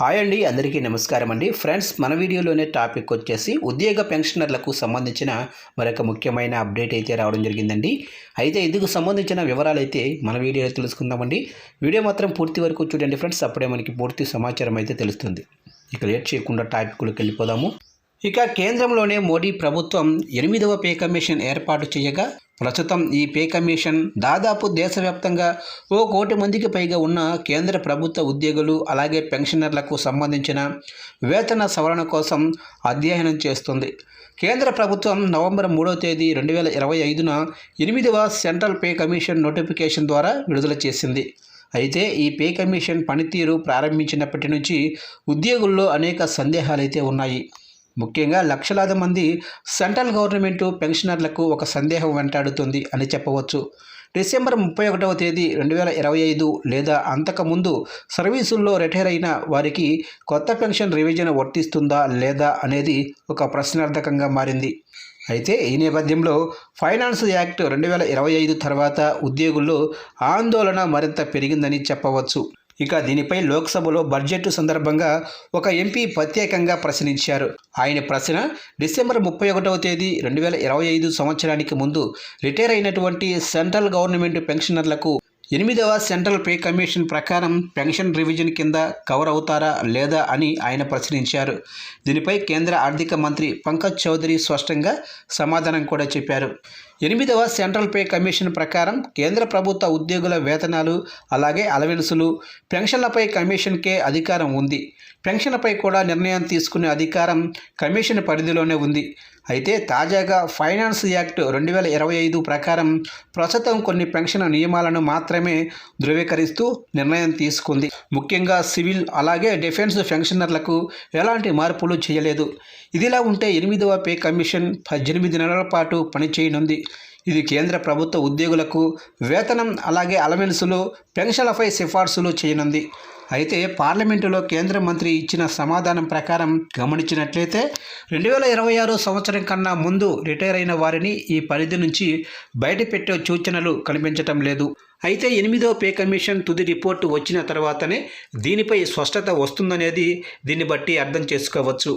Hi అండి, అందరికీ నమస్కారం అండి. ఫ్రెండ్స్, మన వీడియోలోనే టాపిక్ వచ్చేసి ఉద్యోగ పెన్షనర్లకు సంబంధించిన మరొక ముఖ్యమైన అప్డేట్ అయితే రావడం జరిగిందండి. అయితే ఇందుకు సంబంధించిన వివరాలు అయితే మన వీడియోలో తెలుసుకుందామండి. వీడియో మాత్రం పూర్తి వరకు చూడండి ఫ్రెండ్స్, అప్పుడే మనకి పూర్తి సమాచారం అయితే తెలుస్తుంది. ఇక లేట్ చేయకుండా టాపిక్లోకి వెళ్ళిపోదాము. ఇక కేంద్రంలోనే మోడీ ప్రభుత్వం 8వ పే కమిషన్ ఏర్పాటు చేయగా ప్రస్తుతం ఈ పే కమిషన్ దాదాపు దేశవ్యాప్తంగా 1 కోటి మందికి పైగా ఉన్న కేంద్ర ప్రభుత్వ ఉద్యోగులు అలాగే పెన్షనర్లకు సంబంధించిన వేతన సవరణ కోసం అధ్యయనం చేస్తుంది. కేంద్ర ప్రభుత్వం నవంబర్ 3వ తేదీ 2025న 8వ సెంట్రల్ పే కమిషన్ నోటిఫికేషన్ ద్వారా విడుదల చేసింది. అయితే ఈ పే కమిషన్ పనితీరు ప్రారంభించినప్పటి నుంచి ఉద్యోగుల్లో అనేక సందేహాలైతే ఉన్నాయి. ముఖ్యంగా లక్షలాది మంది సెంట్రల్ గవర్నమెంట్ పెన్షనర్లకు ఒక సందేహం వెంటాడుతుంది అని చెప్పవచ్చు. డిసెంబర్ 31వ తేదీ 2025 లేదా అంతకుముందు సర్వీసుల్లో రిటైర్ అయిన వారికి కొత్త పెన్షన్ రివిజన్ వర్తిస్తుందా లేదా అనేది ఒక ప్రశ్నార్థకంగా మారింది. అయితే ఈ నేపథ్యంలో ఫైనాన్స్ యాక్ట్ 2025 తర్వాత ఉద్యోగుల్లో ఆందోళన మరింత పెరిగిందని చెప్పవచ్చు. ఇక దీనిపై లోక్సభలో బడ్జెట్ సందర్భంగా ఒక ఎంపీ ప్రత్యేకంగా ప్రశ్నించారు. ఆయన ప్రశ్న, డిసెంబర్ 31వ తేదీ 2025 సంవత్సరానికి ముందు రిటైర్ అయినటువంటి సెంట్రల్ గవర్నమెంట్ పెన్షనర్లకు 8వ సెంట్రల్ పే కమిషన్ ప్రకారం పెన్షన్ రివిజన్ కింద కవర్ అవుతారా లేదా అని ఆయన ప్రశ్నించారు. దీనిపై కేంద్ర ఆర్థిక మంత్రి పంకజ్ చౌదరి స్పష్టంగా సమాధానం కూడా చెప్పారు. 8వ సెంట్రల్ పే కమిషన్ ప్రకారం కేంద్ర ప్రభుత్వ ఉద్యోగుల వేతనాలు అలాగే అలవెన్సులు పెన్షన్లపై కమిషన్కే అధికారం ఉంది. పెన్షన్లపై కూడా నిర్ణయం తీసుకునే అధికారం కమిషన్ పరిధిలోనే ఉంది. అయితే తాజాగా ఫైనాన్స్ యాక్ట్ 2025 ప్రకారం ప్రస్తుతం కొన్ని పెన్షన్ నియమాలను మాత్రమే ధృవీకరిస్తూ నిర్ణయం తీసుకుంది. ముఖ్యంగా సివిల్ అలాగే డిఫెన్స్ పెన్షనర్లకు ఎలాంటి మార్పులు చేయలేదు. ఇదిలా ఉంటే 8వ పే కమిషన్ 18 నెలల పాటు పనిచేయనుంది. ఇది కేంద్ర ప్రభుత్వ ఉద్యోగులకు వేతనం అలాగే అలవెన్సులు పెన్షన్లపై సిఫార్సులు చేయనుంది. అయితే పార్లమెంటులో కేంద్ర మంత్రి ఇచ్చిన సమాధానం ప్రకారం గమనించినట్లయితే 2026 సంవత్సరం కన్నా ముందు రిటైర్ అయిన వారిని ఈ పరిధి నుంచి బయటపెట్టే సూచనలు కనిపించటం లేదు. అయితే 8వ పే కమిషన్ తుది రిపోర్టు వచ్చిన తర్వాతనే దీనిపై స్పష్టత వస్తుందనేది దీన్ని బట్టి అర్థం చేసుకోవచ్చు.